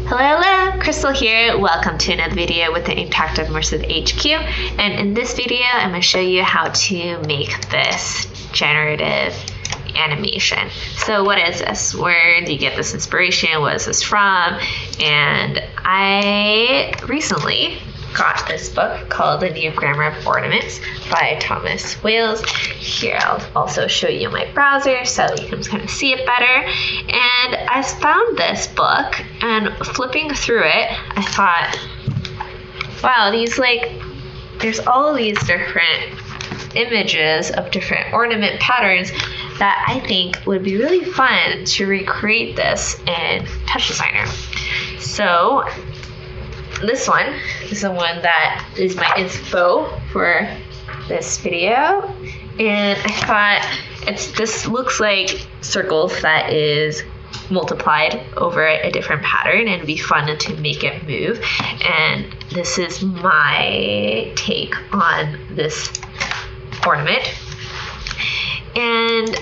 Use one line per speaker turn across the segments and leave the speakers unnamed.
Hello, Crystal here. Welcome to another video with the Interactive Immersive HQ. And in this video, I'm going to show you how to make this generative animation. So what is this? Where do you get this inspiration? What is this from? And I recently got this book called The New Grammar of Ornament by Weil. Here, I'll also show you my browser so you can kind of see it better. And I found this book, and flipping through it, I thought, wow, there's all these different images of different ornament patterns that I think would be really fun to recreate this in TouchDesigner. So this one is the one that is my inspo for this video, and I thought this looks like circles that is multiplied over a different pattern, and it'd be fun to make it move. And this is my take on this ornament, and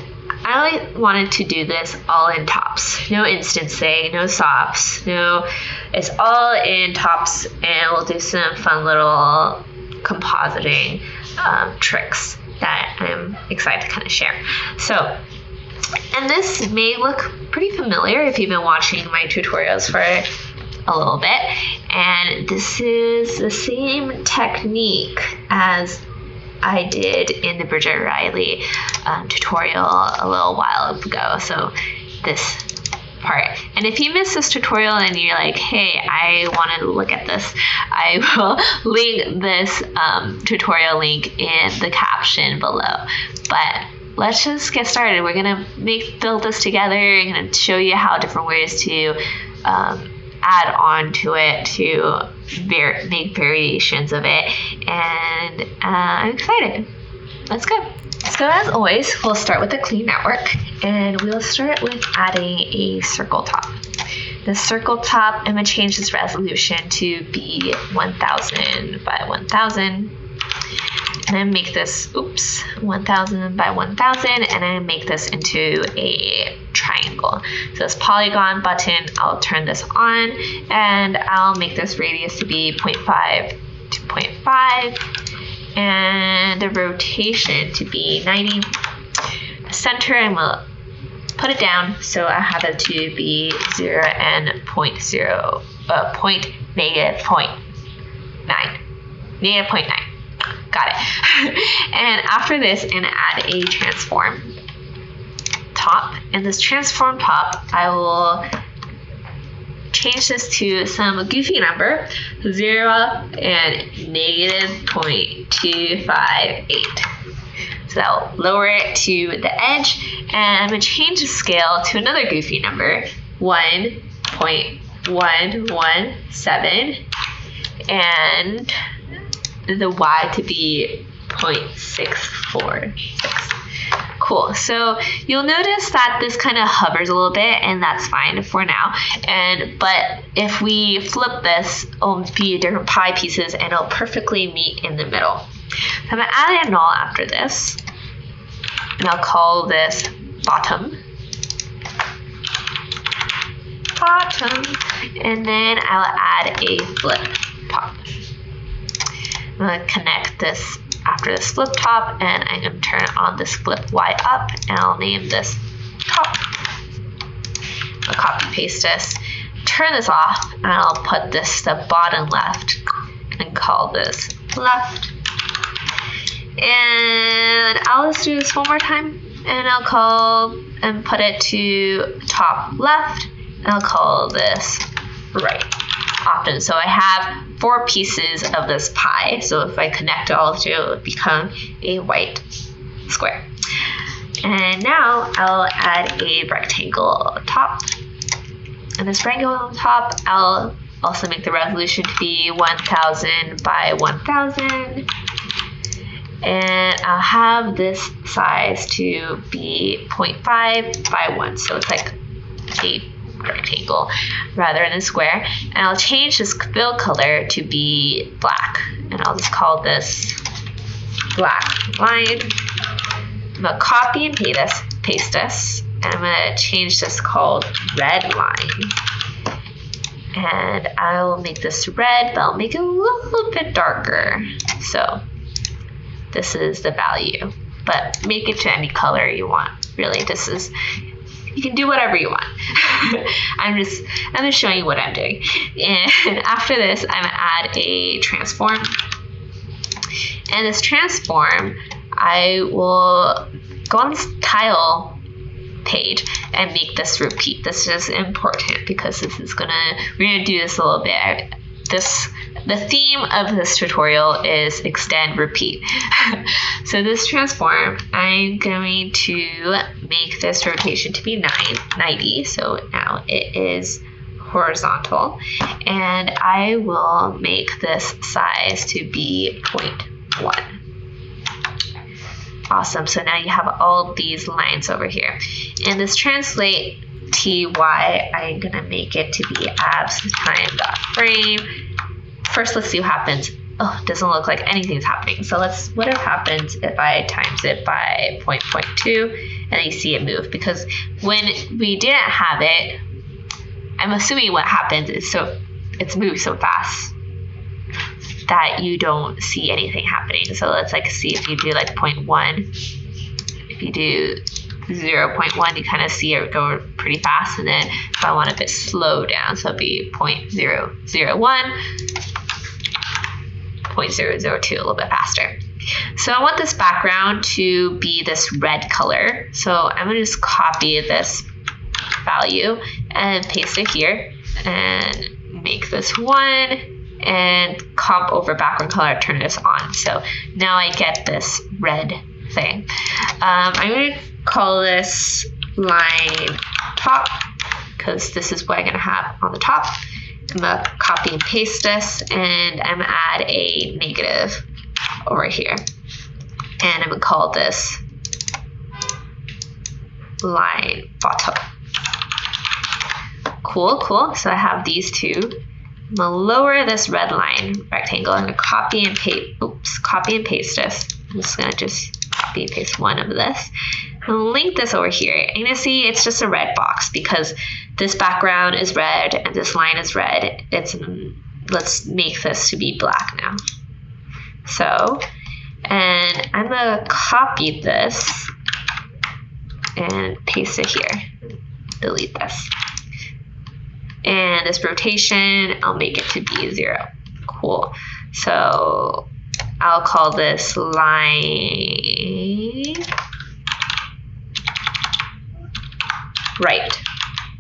I wanted to do this all in tops. No instancing, no softs, it's all in tops, and we'll do some fun little compositing tricks that I'm excited to kind of share. So, and this may look pretty familiar if you've been watching my tutorials for a little bit, and this is the same technique as I did in the Bridget Riley tutorial a little while ago. So this part. And if you missed this tutorial and you're like, hey, I want to look at this, I will link this tutorial link in the caption below. But let's just get started. We're gonna build this together. I'm gonna show you how different ways to add on to it, to make variations of it, and I'm excited. Let's go. So as always, we'll start with a clean network, and we'll start with adding a circle top. The circle top, I'm going to change this resolution to be 1000 by 1000, and then make this, 1000 by 1000, and then make this into a triangle. So this polygon button, I'll turn this on, and I'll make this radius to be 0.5 to 0.5, and the rotation to be 90. The center, and we'll put it down, so I have it to be 0 and negative 0.9. Got it. And after this, I'm going to add a transform top. And this transform top, I will change this to some goofy number, 0 and negative 0.258. So that'll lower it to the edge. And I'm going to change the scale to another goofy number, 1.117. And the Y to be 0.646. Cool. So you'll notice that this kind of hovers a little bit, and that's fine for now. But if we flip this, it'll be different pie pieces, and it'll perfectly meet in the middle. So I'm gonna add a null after this, and I'll call this bottom. And then I'll add a flip top. I'm going to connect this after this flip top, and I'm going to turn on this flip Y up, and I'll name this top. I'll copy paste this, turn this off, and I'll put this to the bottom left and call this left. And I'll just do this one more time, and I'll put it to top left, and I'll call this right. Often. So I have 4 pieces of this pie. So if I connect all two, it will become a white square. And now I'll add a rectangle top. And this rectangle on top, I'll also make the resolution to be 1000 by 1000. And I'll have this size to be 0.5 by 1. So it's like a rectangle rather than a square. And I'll change this fill color to be black, and I'll just call this black line. I'm gonna copy and paste this, and I'm going to change this called red line. And I'll make this red, but I'll make it a little bit darker. So this is the value, but make it to any color you want. Really, this is, you can do whatever you want. I'm just showing you what I'm doing. And after this, I'm gonna add a transform. And this transform, I will go on this tile page and make this repeat. This is important because this is we're gonna do this a little bit. The theme of this tutorial is extend, repeat. So this transform, I'm going to make this rotation to be 90. So now it is horizontal, and I will make this size to be 0.1. Awesome. So now you have all these lines over here. And this translate ty, I'm gonna make it to be abs time.frame. First, let's see what happens. Oh, it doesn't look like anything's happening. So what happens if I times it by 0.2 and you see it move? Because when we didn't have it, I'm assuming what happens is it's moved so fast that you don't see anything happening. So let's see if you do 0.1. If you do 0.1, you kind of see it go pretty fast. And then if I want a bit slow down, so it'd be 0.001, 0.002, a little bit faster. So I want this background to be this red color. So I'm gonna just copy this value and paste it here and make this 1 and comp over background color, turn this on. So now I get this red thing. I'm gonna call this line top because this is what I'm gonna have on the top. I'm gonna copy and paste this, and I'm gonna add a negative over here. And I'm gonna call this line bottom. Cool. So I have these two. I'm gonna lower this red line rectangle. I'm gonna copy and paste this. I'm just gonna copy and paste one of this. And link this over here. And you're gonna see it's just a red box because this background is red and this line is red. Let's make this to be black now. So, and I'm gonna copy this and paste it here. Delete this. And this rotation, I'll make it to be 0. Cool. So I'll call this line right,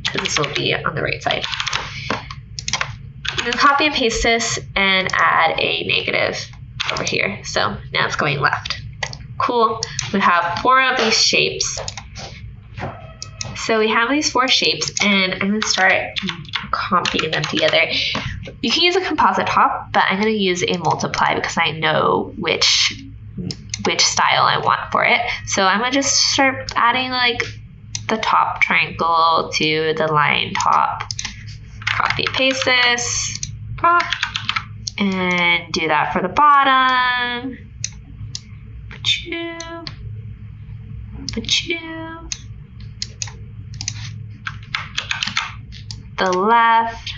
because this will be on the right side. I'm going to copy and paste this and add a negative over here. So now it's going left. Cool. We have 4 of these shapes. So we have these 4 shapes, and I'm going to start comping them together. You can use a composite top, but I'm going to use a multiply because I know which style I want for it. So I'm going to just start adding the top triangle to the line top. Copy and paste this, and do that for the bottom. The left.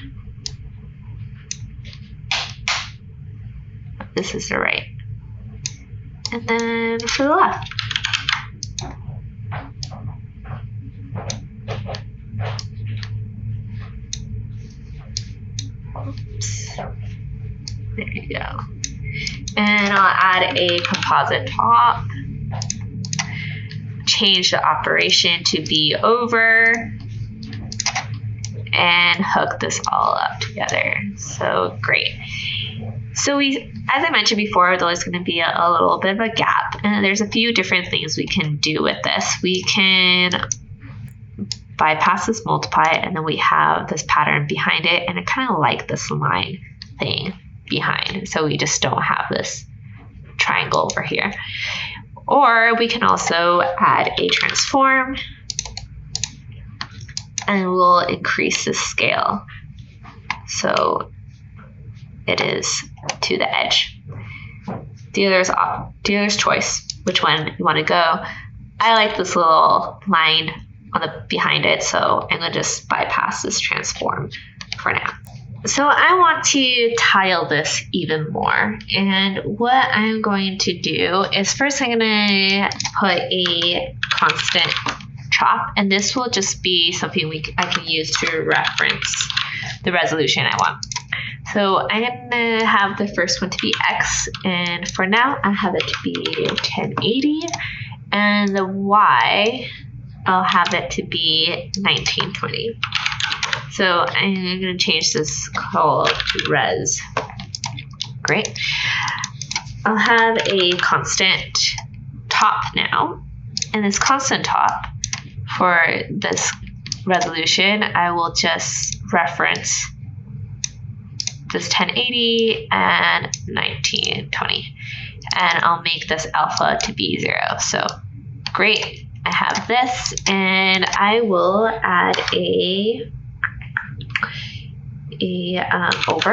This is the right. And then for the left. Oops. There you go. And I'll add a composite top. Change the operation to be over. And hook this all up together. So great. So as I mentioned before, there's going to be a little bit of a gap, and there's a few different things we can do with this. We can bypass this multiply, and then we have this pattern behind it, and I kind of like this line thing behind, so we just don't have this triangle over here. Or we can also add a transform, and we'll increase the scale so it is to the edge. Dealer's choice, which one you want to go. I like this little line on the behind it, so I'm going to just bypass this transform for now. So I want to tile this even more, and what I'm going to do is first I'm going to put a constant chop, and this will just be something I can use to reference the resolution I want. So I'm going to have the first one to be X, and for now I have it to be 1080, and the Y I'll have it to be 1920. So I'm going to change this called res. Great. I'll have a constant top now, and this constant top for this resolution, I will just reference this 1080 and 1920, and I'll make this alpha to be 0. So great, I have this, and I will add a over,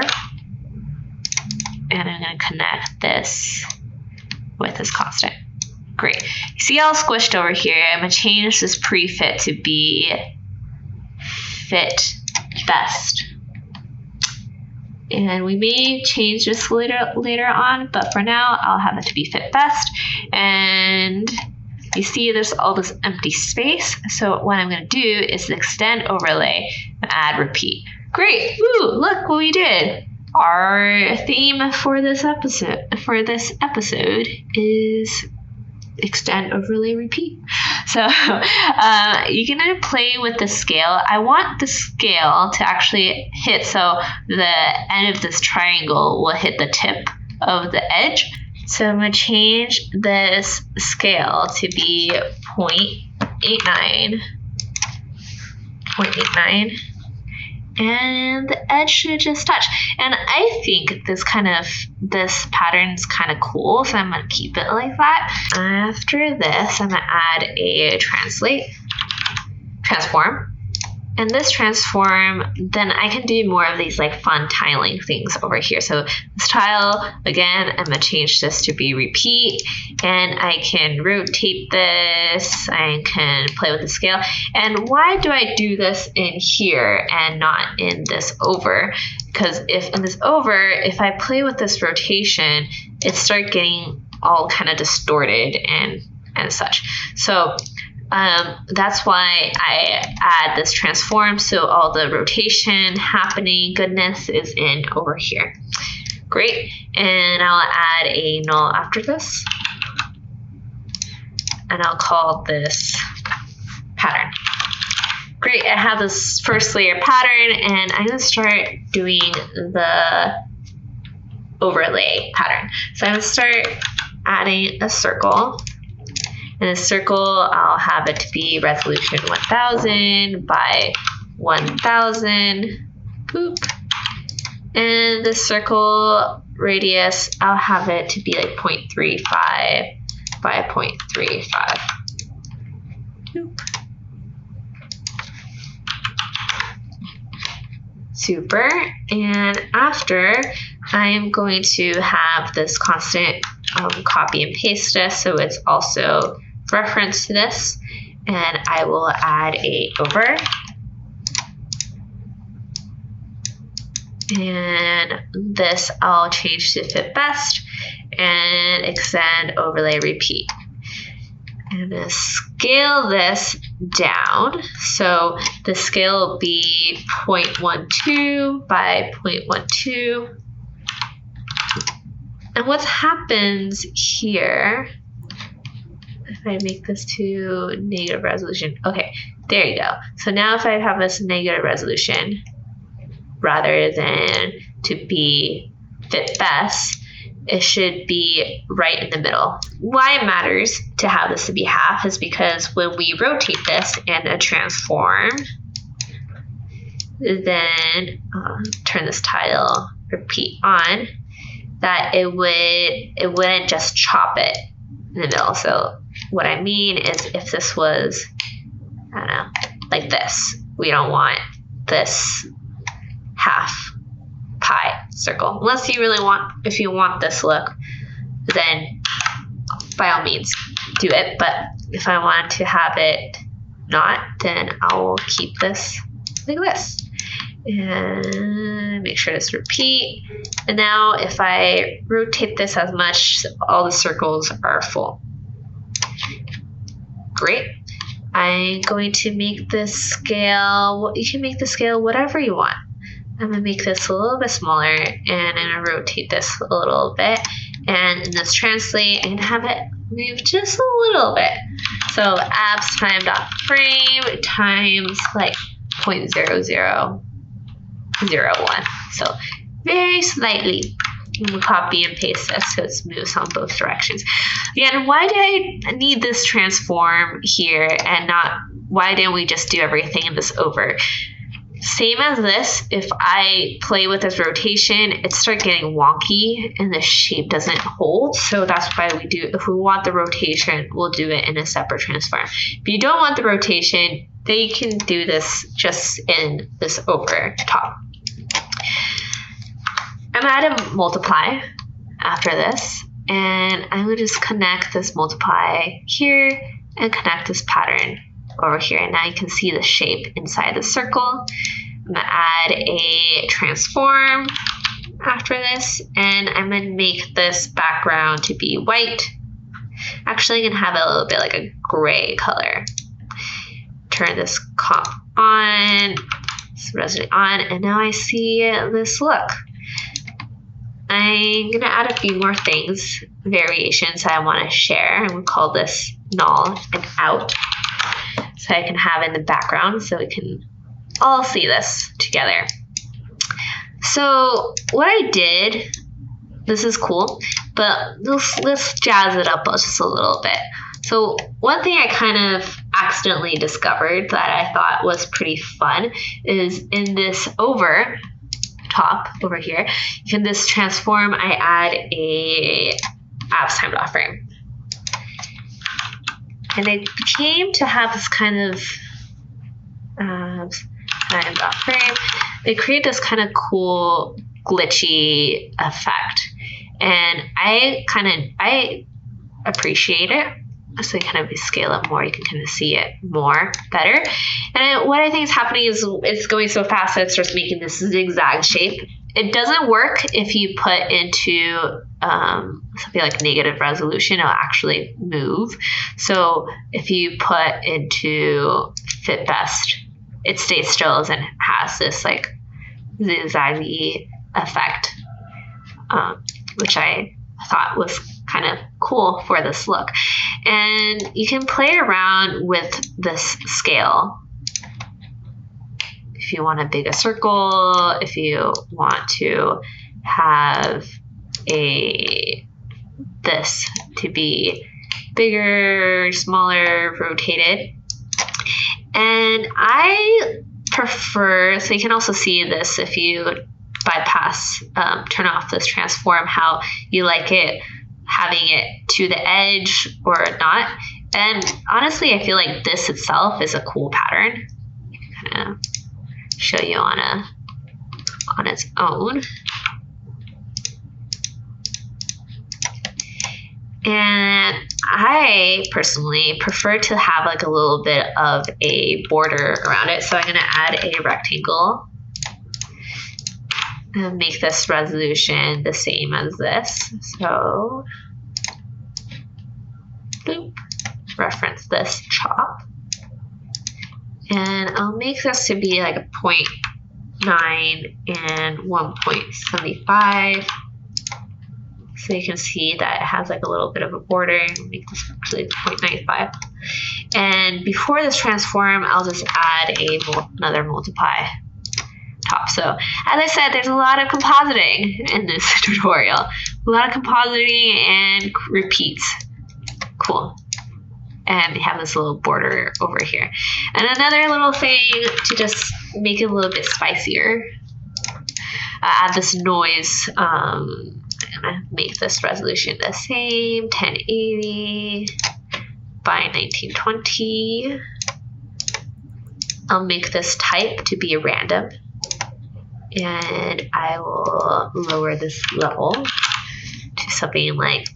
and I'm going to connect this with this constant. Great. You see all squished over here. I'm going to change this prefit to be fit best. And we may change this later on, but for now I'll have it to be fit best. And you see there's all this empty space. So what I'm going to do is extend overlay and add repeat. Great. Woo, look what we did. Our theme for this episode is extend, overlay, repeat. So you can play with the scale. I want the scale to actually hit, so the end of this triangle will hit the tip of the edge. So I'm going to change this scale to be 0.89, and the edge should just touch. And I think this pattern's kind of cool, so I'm going to keep it like that. After this, I'm going to add a transform. And this transform, then I can do more of these like fun tiling things over here. So this tile, again, I'm going to change this to be repeat, and I can rotate this, I can play with the scale. And why do I do this in here and not in this over? Because if in this over, if I play with this rotation, it starts getting all kind of distorted and such. So that's why I add this transform, so all the rotation happening goodness is in over here. Great. And I'll add a null after this, and I'll call this pattern. Great, I have this first layer pattern, and I'm going to start doing the overlay pattern. So I'm going to start adding a circle. In a circle, I'll have it to be resolution 1000 by 1000. Boop. And the circle radius, I'll have it to be like 0.35 by 0.35. Boop. Super. And after, I'm going to have this constant copy and paste this, so it's also reference to this, and I will add a over, and this I'll change to fit best, and extend, overlay, repeat. I'm going to scale this down, so the scale will be 0.12 by 0.12. And what happens here, if I make this to negative resolution, okay, there you go. So now if I have this negative resolution, rather than to be fit best, it should be right in the middle. Why it matters to have this to be half is because when we rotate this and a transform, then turn this tile repeat on, that it wouldn't just chop it in the middle. So what I mean is, if this was, I don't know, like this, we don't want this half pie circle. Unless you really want, if you want this look, then by all means do it. But if I wanted to have it not, then I will keep this like this. And make sure to repeat. And now if I rotate this as much, all the circles are full. Great. I'm going to make this scale, you can make the scale whatever you want. I'm gonna make this a little bit smaller, and I'm gonna rotate this a little bit. And in this translate, I'm gonna have it move just a little bit. So abs time.frame times like 0.0001. So very slightly. We'll copy and paste this so it moves on both directions. Again, why did I need this transform here and not, why didn't we just do everything in this over? Same as this, if I play with this rotation, it starts getting wonky and the shape doesn't hold. So that's why we do, if we want the rotation, we'll do it in a separate transform. If you don't want the rotation, then you can do this just in this over top. I'm going to multiply after this, and I'm going to just connect this multiply here and connect this pattern over here. And now you can see the shape inside the circle. I'm going to add a transform after this, and I'm going to make this background to be white. Actually, I'm going to have it a little bit like a gray color. Turn this comp on, this resident on, and now I see this look. I'm going to add a few more things, variations I want to share. I'm going to call this null and out, so I can have it in the background so we can all see this together. So what I did, this is cool, but let's jazz it up just a little bit. So one thing I kind of accidentally discovered that I thought was pretty fun is in this over top over here, in this transform, I add a abs time.frame. And it became to have this kind of abs time.frame. They create this kind of cool glitchy effect. And I appreciate it. So you kind of scale up more, you can kind of see it more better. And what I think is happening is it's going so fast that it starts making this zigzag shape. It doesn't work if you put into something like negative resolution, it'll actually move. So if you put into fit best, it stays still and has this like zigzaggy effect, which I thought was kind of cool for this look. And you can play around with this scale. If you want to make a circle, if you want to have this to be bigger, smaller, rotated. And I prefer, so you can also see this if you bypass, turn off this transform, how you like it, having it to the edge or not. And honestly, I feel like this itself is a cool pattern. Kind of show you on its own. And I personally prefer to have like a little bit of a border around it. So I'm going to add a rectangle and make this resolution the same as this. So, boop, reference this chop. And I'll make this to be like a 0.9 and 1.75. So you can see that it has like a little bit of a border. I'll make this actually 0.95. And before this transform, I'll just add another multiply top. So as I said, there's a lot of compositing in this tutorial. A lot of compositing and repeats. Cool. And we have this little border over here. And another little thing to just make it a little bit spicier, add this noise. I'm gonna make this resolution the same, 1080 by 1920. I'll make this type to be random. And I will lower this level to something like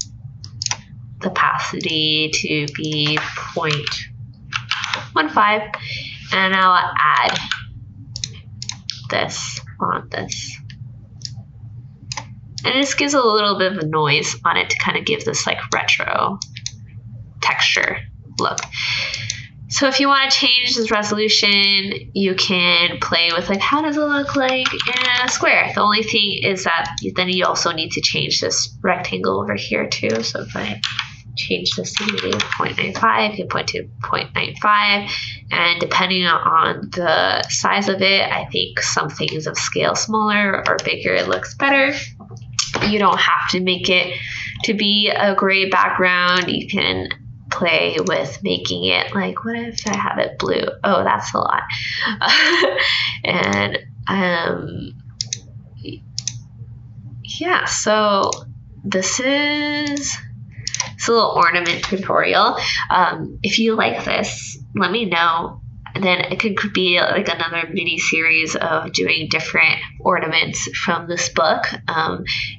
the opacity to be 0.1. 1.5, and I'll add this on this. And this gives a little bit of a noise on it to kind of give this like retro texture look. So if you want to change this resolution, you can play with like, how does it look like in a square? The only thing is that then you also need to change this rectangle over here too. So if I change this to maybe 0.95, you point to 0.95, and depending on the size of it, I think some things of scale smaller or bigger, it looks better. You don't have to make it to be a gray background. You can play with making it like, what if I have it blue? Oh, that's a lot. And yeah, so this is a little ornament tutorial. If you like this, let me know. And then it could be like another mini series of doing different ornaments from this book.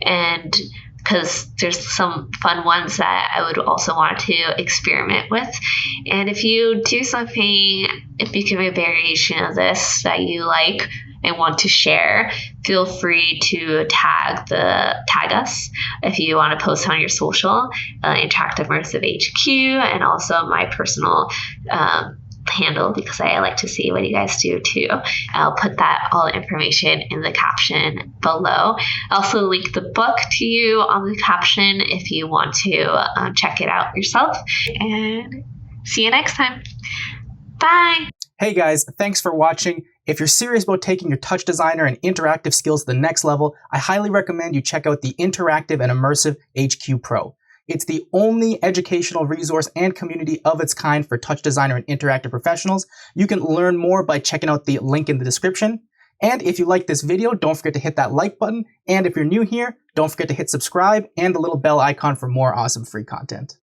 And because there's some fun ones that I would also want to experiment with. And if you do something, if you can be a variation of this that you like and want to share, feel free to tag us if you want to post on your social, Interactive Immersive HQ, and also my personal handle, because I like to see what you guys do too. I'll put that all the information in the caption below. I'll also link the book to you on the caption if you want to check it out yourself. And see you next time. Bye.
Hey guys, thanks for watching. If you're serious about taking your TouchDesigner and interactive skills to the next level, I highly recommend you check out the Interactive and Immersive HQ Pro. It's the only educational resource and community of its kind for TouchDesigner and interactive professionals. You can learn more by checking out the link in the description. And if you like this video, don't forget to hit that like button. And if you're new here, don't forget to hit subscribe and the little bell icon for more awesome free content.